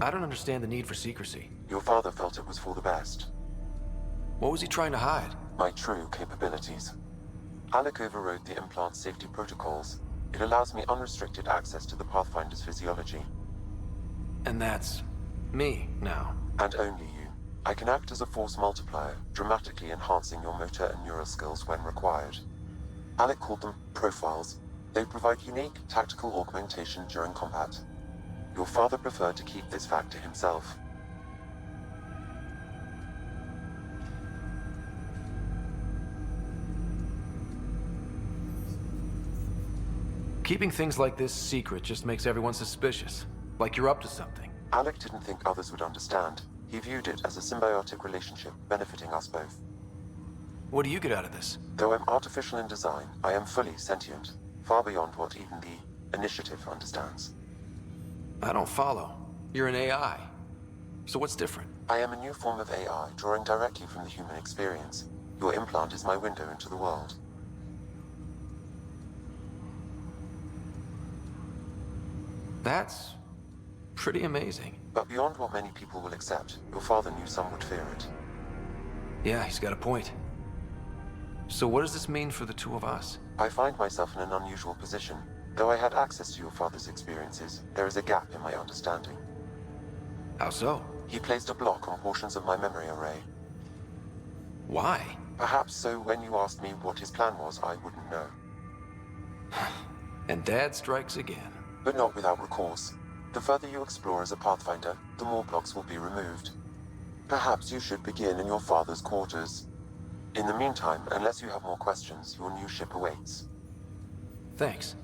I don't understand the need for secrecy. Your father felt it was for the best. What was he trying to hide? My true capabilities. Alec overrode the implant safety protocols. It allows me unrestricted access to the Pathfinder's physiology. And that's me now. And only you. I can act as a force multiplier, dramatically enhancing your motor and neural skills when required. Alec called them profiles. They provide unique tactical augmentation during combat. Your father preferred to keep this fact to himself. Keeping things like this secret just makes everyone suspicious. Like you're up to something. Alec didn't think others would understand. He viewed it as a symbiotic relationship, benefiting us both. What do you get out of this? Though I'm artificial in design, I am fully sentient, far beyond what even the Initiative understands. I don't follow. You're an AI. So what's different? I am a new form of AI, drawing directly from the human experience. Your implant is my window into the world. That's pretty amazing. But beyond what many people will accept, your father knew some would fear it. Yeah, he's got a point. So what does this mean for the two of us? I find myself in an unusual position. Though I had access to your father's experiences, there is a gap in my understanding. How so? He placed a block on portions of my memory array. Why? Perhaps so when you asked me what his plan was, I wouldn't know. And Dad strikes again. But not without recourse. The further you explore as a Pathfinder, the more blocks will be removed. Perhaps you should begin in your father's quarters. In the meantime, unless you have more questions, your new ship awaits. Thanks.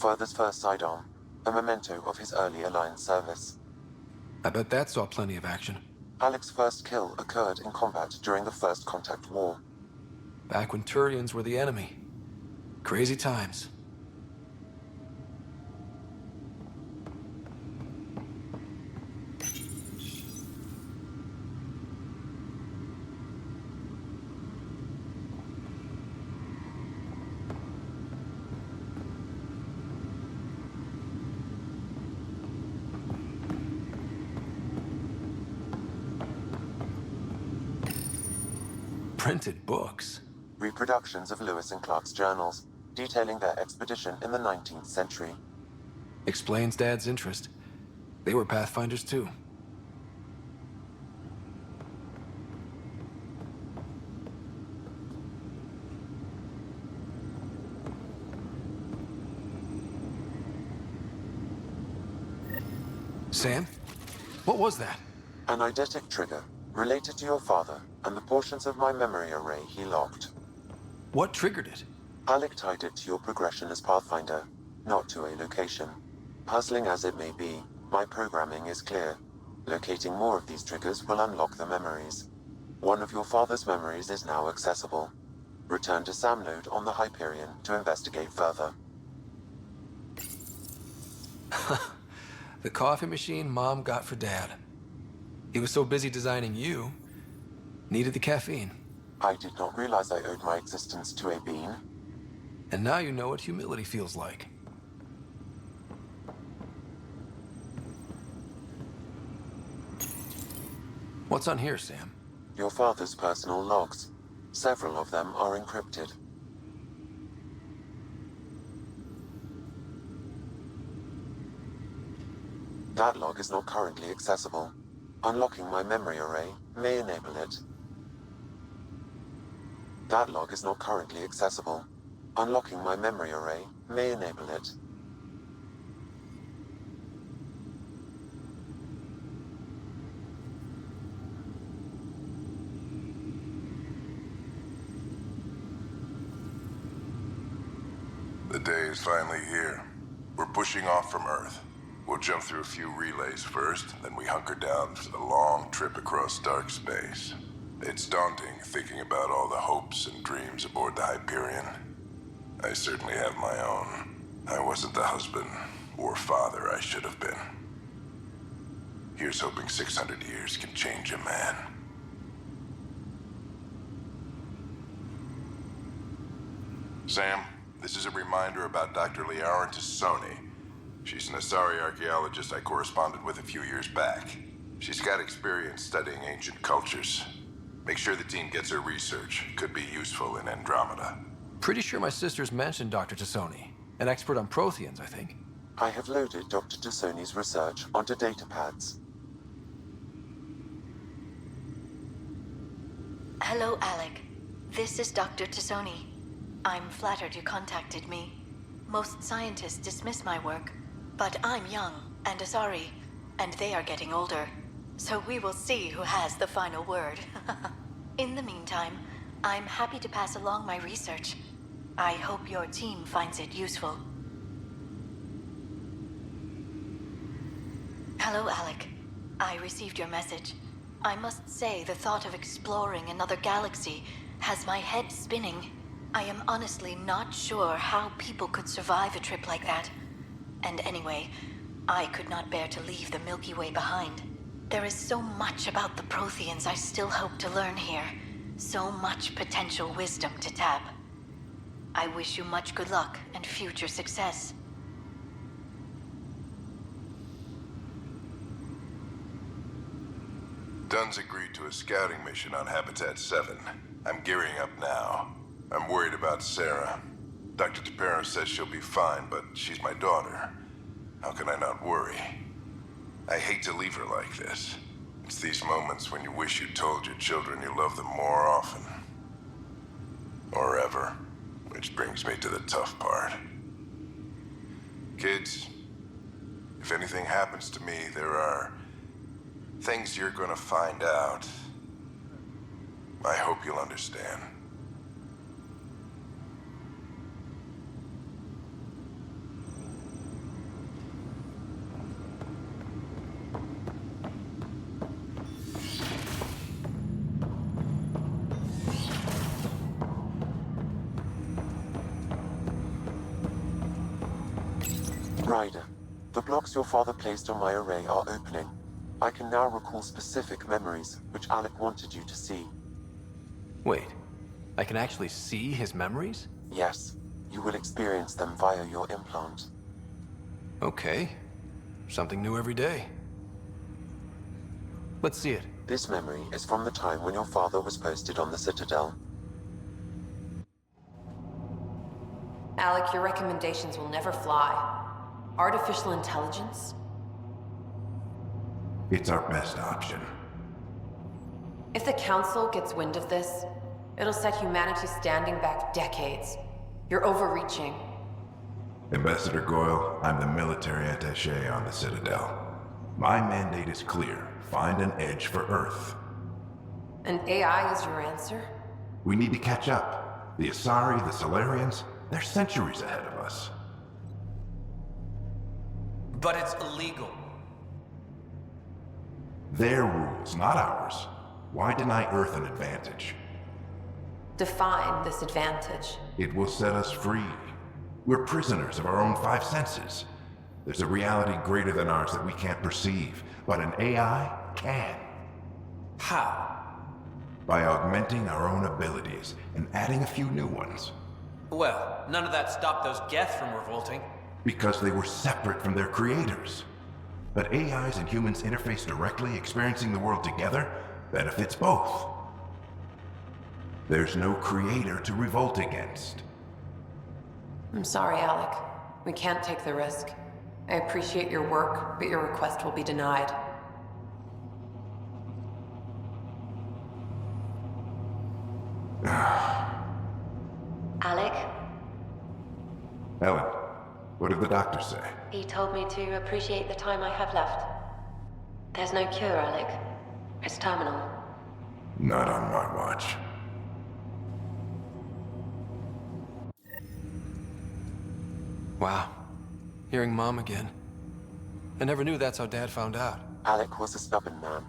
father's first sidearm, a memento of his early Alliance service. I bet that saw plenty of action. Alec's first kill occurred in combat during the First Contact War. Back when Turians were the enemy. Crazy times. Printed books. Reproductions of Lewis and Clark's journals, detailing their expedition in the 19th century. Explains Dad's interest. They were Pathfinders too. Sam? What was that? An eidetic trigger, related to your father, and the portions of my memory array he locked. What triggered it? Alec tied it to your progression as Pathfinder, not to a location. Puzzling as it may be, my programming is clear. Locating more of these triggers will unlock the memories. One of your father's memories is now accessible. Return to Sam node on the Hyperion to investigate further. The coffee machine Mom got for Dad. He was so busy designing you, needed the caffeine. I did not realize I owed my existence to a bean. And now you know what humility feels like. What's on here, Sam? Your father's personal logs. Several of them are encrypted. That log is not currently accessible. Unlocking my memory array may enable it. That log is not currently accessible. Unlocking my memory array may enable it. The day is finally here. We're pushing off from Earth. We'll jump through a few relays first, then we hunker down for the long trip across dark space. It's daunting thinking about all the hopes and dreams aboard the Hyperion. I certainly have my own. I wasn't the husband or father I should have been. Here's hoping 600 years can change a man. Sam, this is a reminder about Dr. Liara Tassoni. She's an Asari archaeologist I corresponded with a few years back. She's got experience studying ancient cultures. Make sure the team gets her research. Could be useful in Andromeda. Pretty sure my sisters mentioned Dr. Tassoni. An expert on Protheans, I think. I have loaded Dr. Tassoni's research onto datapads. Hello, Alec. This is Dr. Tassoni. I'm flattered you contacted me. Most scientists dismiss my work, but I'm young and Asari, and they are getting older. So we will see who has the final word. In the meantime, I'm happy to pass along my research. I hope your team finds it useful. Hello, Alec. I received your message. I must say the thought of exploring another galaxy has my head spinning. I am honestly not sure how people could survive a trip like that. And anyway, I could not bear to leave the Milky Way behind. There is so much about the Protheans I still hope to learn here. So much potential wisdom to tap. I wish you much good luck and future success. Dunn's agreed to a scouting mission on Habitat 7. I'm gearing up now. I'm worried about Sara. Dr. Tapero says she'll be fine, but she's my daughter. How can I not worry? I hate to leave her like this. It's these moments when you wish you told your children you love them more often. Or ever. Which brings me to the tough part. Kids, if anything happens to me, there are things you're gonna find out. I hope you'll understand. Ryder, the blocks your father placed on my array are opening. I can now recall specific memories, which Alec wanted you to see. Wait, I can actually see his memories? Yes, you will experience them via your implant. Okay. Something new every day. Let's see it. This memory is from the time when your father was posted on the Citadel. Alec, your recommendations will never fly. Artificial intelligence? It's our best option. If the Council gets wind of this, it'll set humanity standing back decades. You're overreaching. Ambassador Goyle, I'm the military attaché on the Citadel. My mandate is clear. Find an edge for Earth. And AI is your answer? We need to catch up. The Asari, the Solarians, they're centuries ahead of us. But it's illegal. Their rules, not ours. Why deny Earth an advantage? Define this advantage. It will set us free. We're prisoners of our own five senses. There's a reality greater than ours that we can't perceive, but an AI can. How? By augmenting our own abilities and adding a few new ones. Well, none of that stopped those Geth from revolting. Because they were separate from their creators. But AIs and humans interface directly, experiencing the world together, benefits both. There's no creator to revolt against. I'm sorry, Alec. We can't take the risk. I appreciate your work, but your request will be denied. Alec? Ellen, what did the doctor say? He told me to appreciate the time I have left. There's no cure, Alec. It's terminal. Not on my watch. Wow. Hearing Mom again. I never knew that's how Dad found out. Alec was a stubborn man.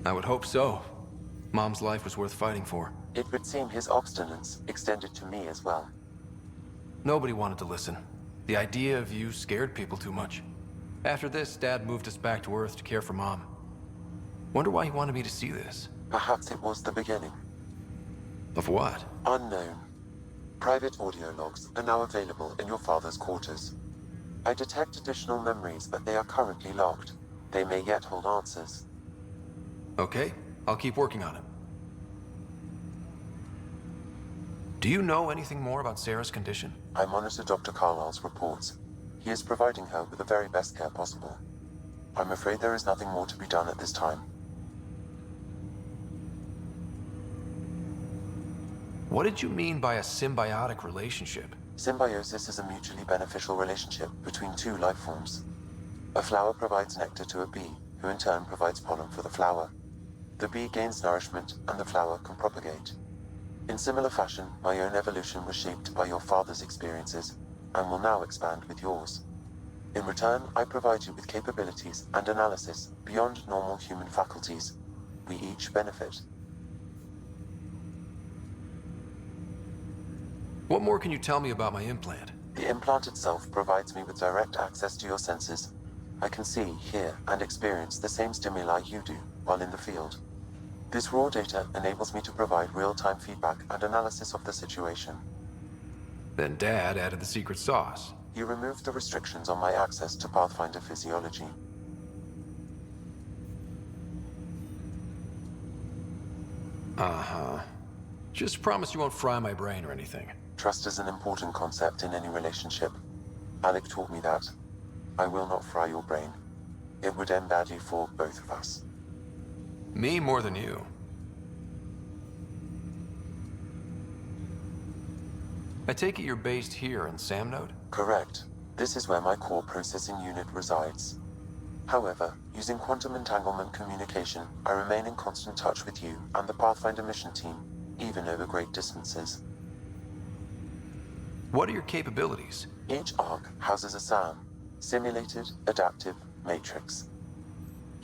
I would hope so. Mom's life was worth fighting for. It would seem his obstinance extended to me as well. Nobody wanted to listen. The idea of you scared people too much. After this, Dad moved us back to Earth to care for Mom. Wonder why he wanted me to see this. Perhaps it was the beginning. Of what? Unknown. Private audio logs are now available in your father's quarters. I detect additional memories, but they are currently locked. They may yet hold answers. Okay, I'll keep working on it. Do you know anything more about Sara's condition? I monitor Dr. Carlisle's reports. He is providing her with the very best care possible. I'm afraid there is nothing more to be done at this time. What did you mean by a symbiotic relationship? Symbiosis is a mutually beneficial relationship between two life forms. A flower provides nectar to a bee, who in turn provides pollen for the flower. The bee gains nourishment, and the flower can propagate. In similar fashion, my own evolution was shaped by your father's experiences, and will now expand with yours. In return, I provide you with capabilities and analysis beyond normal human faculties. We each benefit. What more can you tell me about my implant? The implant itself provides me with direct access to your senses. I can see, hear, and experience the same stimuli you do while in the field. This raw data enables me to provide real-time feedback and analysis of the situation. Then Dad added the secret sauce. He removed the restrictions on my access to Pathfinder physiology. Uh-huh. Just promise you won't fry my brain or anything. Trust is an important concept in any relationship. Alec taught me that. I will not fry your brain. It would end badly for both of us. Me more than you. I take it you're based here in Samnode? Correct. This is where my core processing unit resides. However, using quantum entanglement communication, I remain in constant touch with you and the Pathfinder mission team, even over great distances. What are your capabilities? Each arc houses a SAM, Simulated Adaptive Matrix.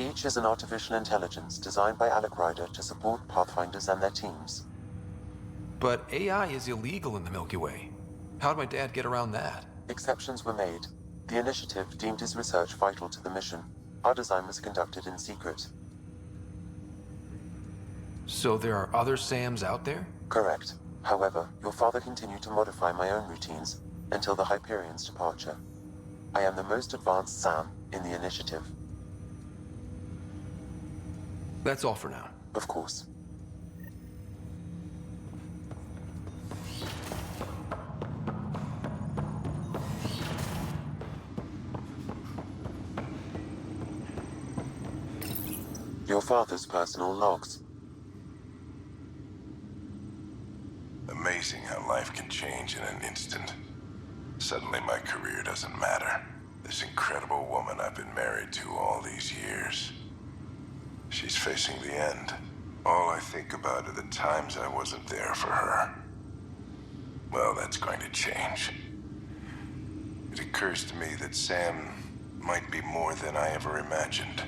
Each is an artificial intelligence designed by Alec Ryder to support Pathfinders and their teams. But AI is illegal in the Milky Way. How'd my dad get around that? Exceptions were made. The initiative deemed his research vital to the mission. Our design was conducted in secret. So there are other Sams out there? Correct. However, your father continued to modify my own routines until the Hyperion's departure. I am the most advanced Sam in the initiative. That's all for now. Of course. Your father's personal logs. Amazing how life can change in an instant. Suddenly my career doesn't matter. This incredible woman I've been married to all these years. She's facing the end. All I think about are the times I wasn't there for her. Well, that's going to change. It occurs to me that Sam might be more than I ever imagined.